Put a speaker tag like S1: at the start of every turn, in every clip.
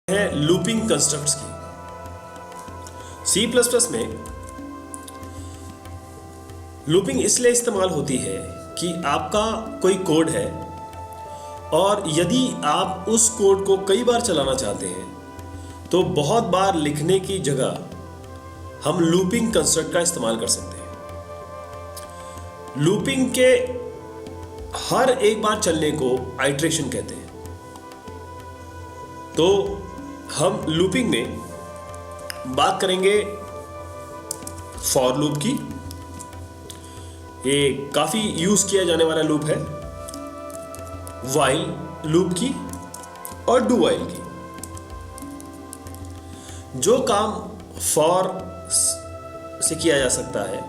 S1: है looping constructs की। C plus plus में लूपिंग इसलिए इस्तेमाल होती है कि आपका कोई कोड है और यदि आप उस कोड को कई बार चलाना चाहते हैं तो बहुत बार लिखने की जगह हम लूपिंग कंस्ट्रक्ट का इस्तेमाल कर सकते हैं। लूपिंग के हर एक बार चलने को आइट्रेशन कहते हैं। तो हम लूपिंग में बात करेंगे फॉर लूप की। ये काफी यूज किया जाने वाला लूप है। व्हाइल लूप की और डू व्हाइल की। जो काम फॉर से किया जा सकता है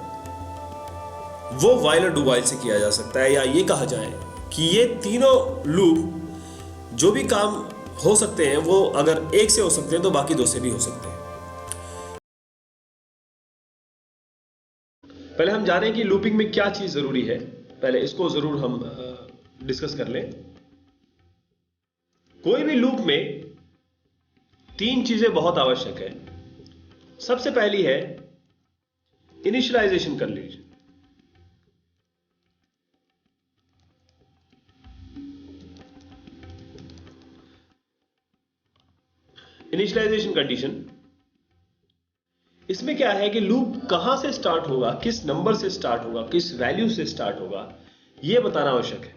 S1: वो व्हाइल और डू व्हाइल से किया जा सकता है, या ये कहा जाए कि ये तीनों लूप जो भी काम हो सकते हैं वो अगर एक से हो सकते हैं तो बाकी दो से भी हो सकते हैं। पहले हम जानें कि लूपिंग में क्या चीज जरूरी है। पहले इसको जरूर हम डिस्कस कर लें। कोई भी लूप में तीन चीजें बहुत आवश्यक है। सबसे पहली है इनिशियलाइजेशन कंडीशन। इनिशियलाइजेशन कंडीशन इसमें क्या है कि लूप कहां से स्टार्ट होगा, किस नंबर से स्टार्ट होगा, किस वैल्यू से स्टार्ट होगा, यह बताना आवश्यक है।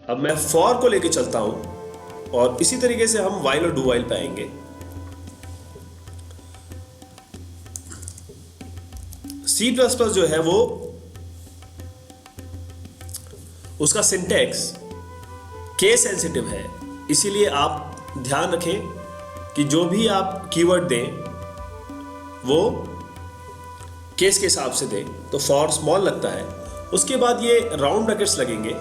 S1: अब मैं फॉर को लेकर चलता हूं और इसी तरीके से हम व्हाइल और डू व्हाइल पे आएंगे। सी प्लस प्लस जो है वो उसका सिंटैक्स केस सेंसिटिव है, इसीलिए आप ध्यान रखें कि जो भी आप कीवर्ड दें वो केस के हिसाब से दें। तो फॉर स्मॉल लगता है, उसके बाद ये राउंड ब्रैकेट्स लगेंगे।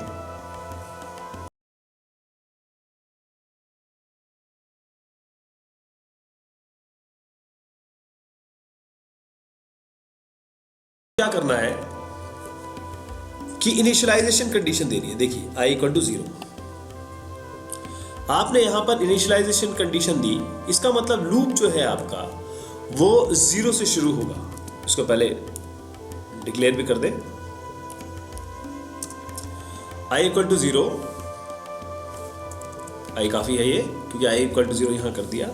S1: क्या करना है कि इनिशियलाइजेशन कंडीशन देनी है। देखिए i इक्वल टू 0, आपने यहां पर इनिशियलाइजेशन कंडीशन दी। इसका मतलब लूप जो है आपका वो 0 से शुरू होगा। इसको पहले डिक्लेयर भी कर दें। i इक्वल टू 0, i काफी है ये, क्योंकि i इक्वल टू 0 यहां कर दिया।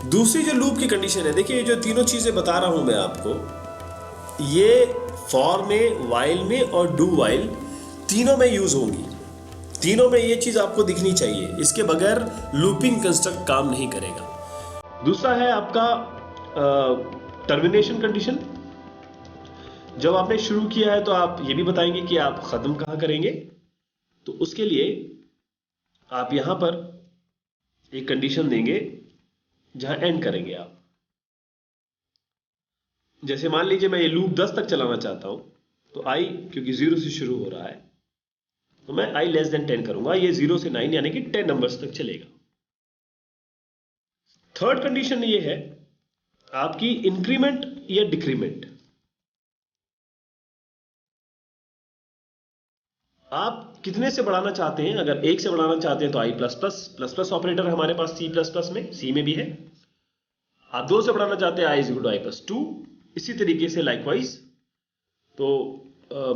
S1: दूसरी जो लूप की कंडीशन है, देखिए जो तीनों चीजें बता रहा हूं मैं आपको, ये फॉर में, व्हाइल में और डू व्हाइल तीनों में यूज होंगी। तीनों में ये चीज आपको दिखनी चाहिए, इसके बगैर लूपिंग कंस्ट्रक्ट काम नहीं करेगा। दूसरा है आपका टर्मिनेशन कंडीशन। जब आपने शुरू किया है तो आप ये भी बताएंगे कि आप खत्म कहां करेंगे। तो उसके लिए आप यहां पर एक कंडीशन देंगे जहां एंड करेंगे आप। जैसे मान लीजिए मैं ये लूप 10 तक चलाना चाहता हूं, तो i क्योंकि 0 से शुरू हो रहा है तो मैं i लेस देन 10 करूंगा। ये 0 से 9 यानी कि 10 नंबर्स तक चलेगा। थर्ड कंडीशन ये है आपकी इंक्रीमेंट या डिक्रीमेंट। आप कितने से बढ़ाना चाहते हैं। अगर 1 से बढ़ाना चाहते हैं तो i plus plus plus plus operator हमारे पास सी प्लस प्लस में, सी में भी है। आप 2 से बढ़ाना चाहते हैं i is equal to i plus 2। इसी तरीके से लाइकवाइज। तो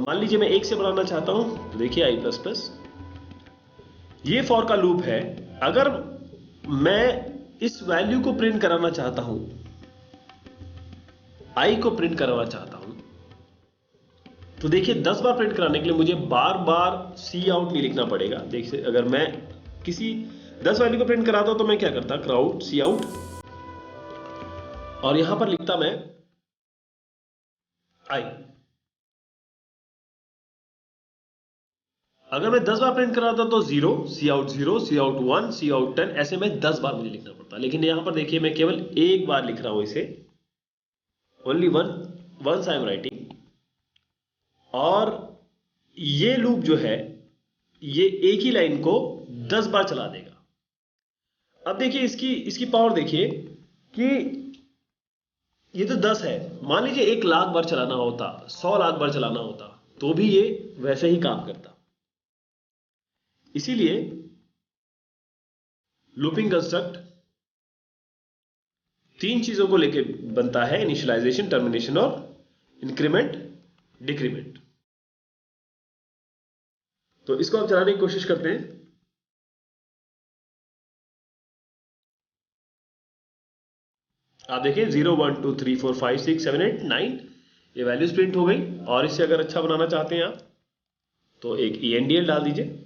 S1: मान लीजिए मैं 1 से बढ़ाना चाहता हूं तो देखिए i प्लस प्लस। ये फॉर का लूप है। अगर मैं इस वैल्यू को प्रिंट कराना चाहता हूं, i को प्रिंट कराना चाहता हूं, तो देखिए 10 बार प्रिंट कराने के लिए मुझे बार बार सी आउट नहीं लिखना पड़ेगा। देखिए अगर मैं किसी 10 वैल्यू को प्रिंट कराता हूं तो मैं क्या करता, क्राउड सी आउट, और यहां पर लिखता मैं i। अगर मैं 10 बार प्रिंट कराता तो 0 सी आउट 0 सी आउट 1 सी आउट 10, ऐसे में 10 बार मुझे लिखना पड़ता। लेकिन यहां पर देखिए मैं केवल एक बार लिख रहा हूं इसे, only once I am writing. और ये लूप जो है ये एक ही लाइन को 10 बार चला देगा। अब देखिए इसकी पावर देखिए कि ये तो 10 है। मान लीजिए 1 लाख बार चलाना होता, 100 लाख बार चलाना होता, तो भी ये वैसे ही काम करता। इसीलिए लूपिंग कंस्ट्रक्ट तीन चीजों को लेके बनता है, इनिशियलाइजेशन, टर्मिनेशन और इंक्रीमेंट डिक्रीमेंट। तो इसको आप चलाने की कोशिश करते हैं। आप देखिए 0 1 2 3 4 5 6 7 8 9 ये वैल्यूज प्रिंट हो गई। और इससे अगर अच्छा बनाना चाहते हैं आप तो एक ENDL डाल दीजिए,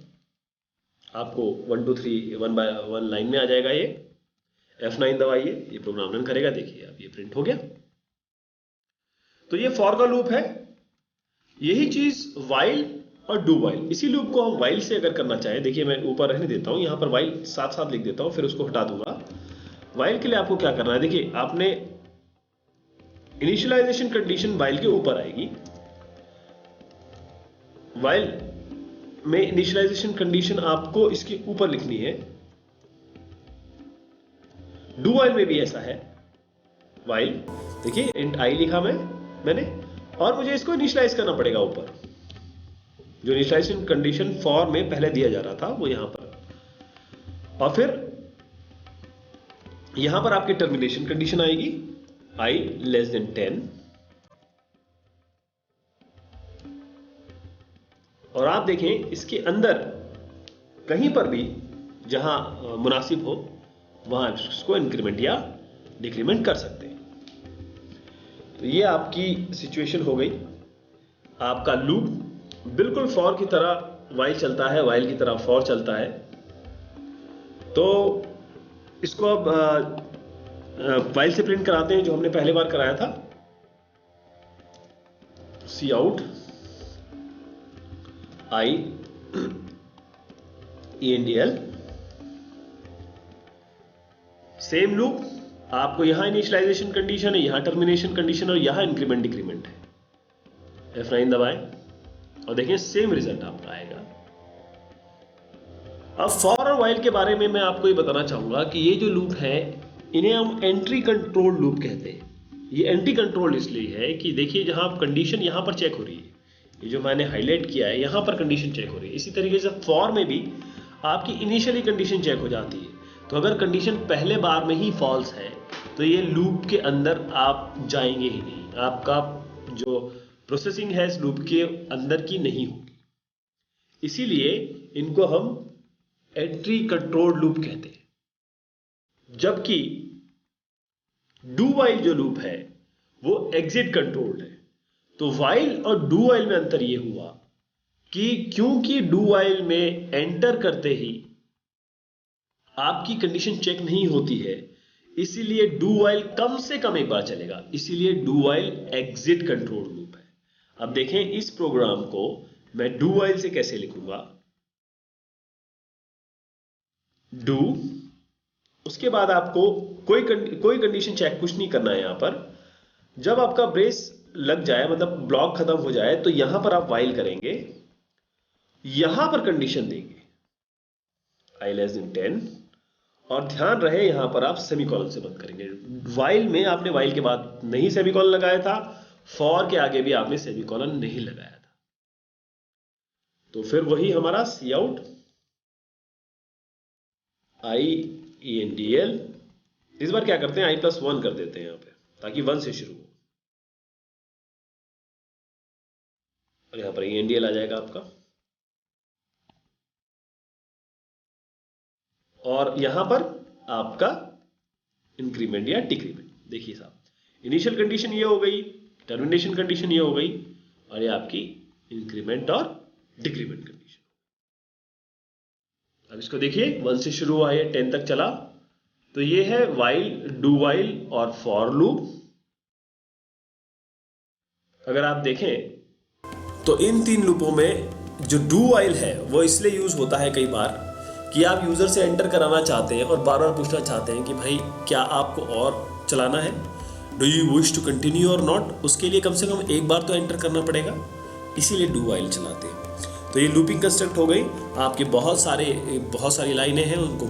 S1: आपको 1 2 3 1 बाय 1 लाइन में आ जाएगा। ये F9 दबाइए, ये प्रोग्राम रन करेगा। देखिए अब ये प्रिंट हो गया। तो ये फॉर का लूप है। यही चीज वाइल और डू वाइल, इसी लूप को हम वाइल से अगर करना चाहें, देखिए मैं ऊपर रहने देता हूं, यहां पर वाइल साथ साथ लिख देता हूं, फिर उसको हटा दूंगा। वाइल के लिए आपको क्या करना है, देखिए आपने इनिशियलाइजेशन कंडीशन वाइल के ऊपर आएगी। वाइल में इनिशियलाइजेशन कंडीशन आपको इसके ऊपर लिखनी है। डू वाइल में भी ऐसा है। वाइल देखिए इंट आई लिखा मैंने और मुझे इसको इनिशियलाइज करना पड़ेगा ऊपर। जो इनिशियलाइजेशन कंडीशन फॉर में पहले दिया जा रहा था वो यहां पर, और फिर यहां पर आपकी टर्मिनेशन कंडीशन आएगी i लेस देन 10। और आप देखें इसके अंदर कहीं पर भी जहां मुनासिब हो वहां इसको इंक्रीमेंट या डिक्रीमेंट कर सकते हैं। तो ये आपकी सिचुएशन हो गई। आपका लूप बिल्कुल फॉर की तरह वाइल चलता है, वाइल की तरह फॉर चलता है। तो इसको अब वाइल से प्रिंट कराते हैं जो हमने पहले बार कराया था। C out I ENDL same loop. आपको यहां इनिशियलाइजेशन कंडीशन है, यहां टर्मिनेशन कंडीशन और यहां इंक्रीमेंट डिक्रीमेंट है। F9 दबाएं और देखें सेम रिजल्ट आपका आएगा। अब फॉर और वाइल के बारे में मैं आपको ये बताना चाहूंगा कि ये जो लूप है इन्हें हम एंट्री कंट्रोल लूप कहते हैं। ये एंट्री कंट्रोल इसलिए है कि देखिए जहां कंडीशन यहां पर चेक हो रही है, ये जो मैंने हाईलाइट किया है यहां पर कंडीशन चेक हो रही है। इसी तरीके से फॉर में भी आपकी इनिशियली कंडीशन चेक हो जाती है। तो अगर कंडीशन पहले बार में ही फॉल्स है तो ये लूप के अंदर आप जाएंगे ही नहीं, आपका जो प्रोसेसिंग है इस लूप के अंदर की नहीं होगी। इसीलिए इनको हम एंट्री कंट्रोल लूप कहते हैं। जबकि डू वाइल जो लूप है वो एग्जिट कंट्रोल्ड है। तो वाइल और डू वाइल में अंतर यह हुआ कि क्योंकि डू वाइल में एंटर करते ही आपकी कंडीशन चेक नहीं होती है, इसीलिए डू वाइल कम से कम एक बार चलेगा। इसीलिए do while exit control loop है। अब देखें इस प्रोग्राम को मैं डू वाइल से कैसे लिखूंगा। डू, उसके बाद आपको कोई कंडीशन चेक कुछ नहीं करना है। यहां पर जब आपका ब्रेस लग जाए, मतलब ब्लॉक खत्म हो जाए, तो यहां पर आप वाइल करेंगे, यहां पर कंडीशन देंगे i लेस देन 10 और ध्यान रहे यहां पर आप सेमीकोलन से बंद करेंगे। वाइल में आपने वाइल के बाद नहीं सेमीकोलन लगाया था, फॉर के आगे भी आपने सेमीकोलन नहीं लगाया था। तो फिर वही हमारा सी आउट I ENDL, इस बार क्या करते हैं i+1 कर देते हैं यहां पे ताकि 1 से शुरू हो और यहां पर ENDL आ जाएगा आपका। और यहां पर आपका इंक्रीमेंट या डिक्रीमेंट। देखिए साहब, इनिशियल कंडीशन ये हो गई, टर्मिनेशन कंडीशन ये हो गई और ये आपकी इंक्रीमेंट और डिक्रीमेंट कंडीशन। अब इसको देखिए 1 से शुरू हुआ है, 10 तक चला। तो ये है वाइल, डू वाइल और फॉर लूप। अगर आप देखें तो इन तीन लूपों में जो डू वाइल है वो इसलिए यूज होता है कई बार कि आप यूजर से एंटर कराना चाहते हैं और बार बार पूछना चाहते हैं कि भाई क्या आपको और चलाना है, do you wish to continue और नॉट। उसके लिए कम से कम एक बार तो एंटर करना पड़ेगा, इसीलिए डू वाइल चलाते हैं। तो ये लूपिंग कंस्ट्रक्ट हो गई। आपके बहुत सारी लाइनें हैं, उनको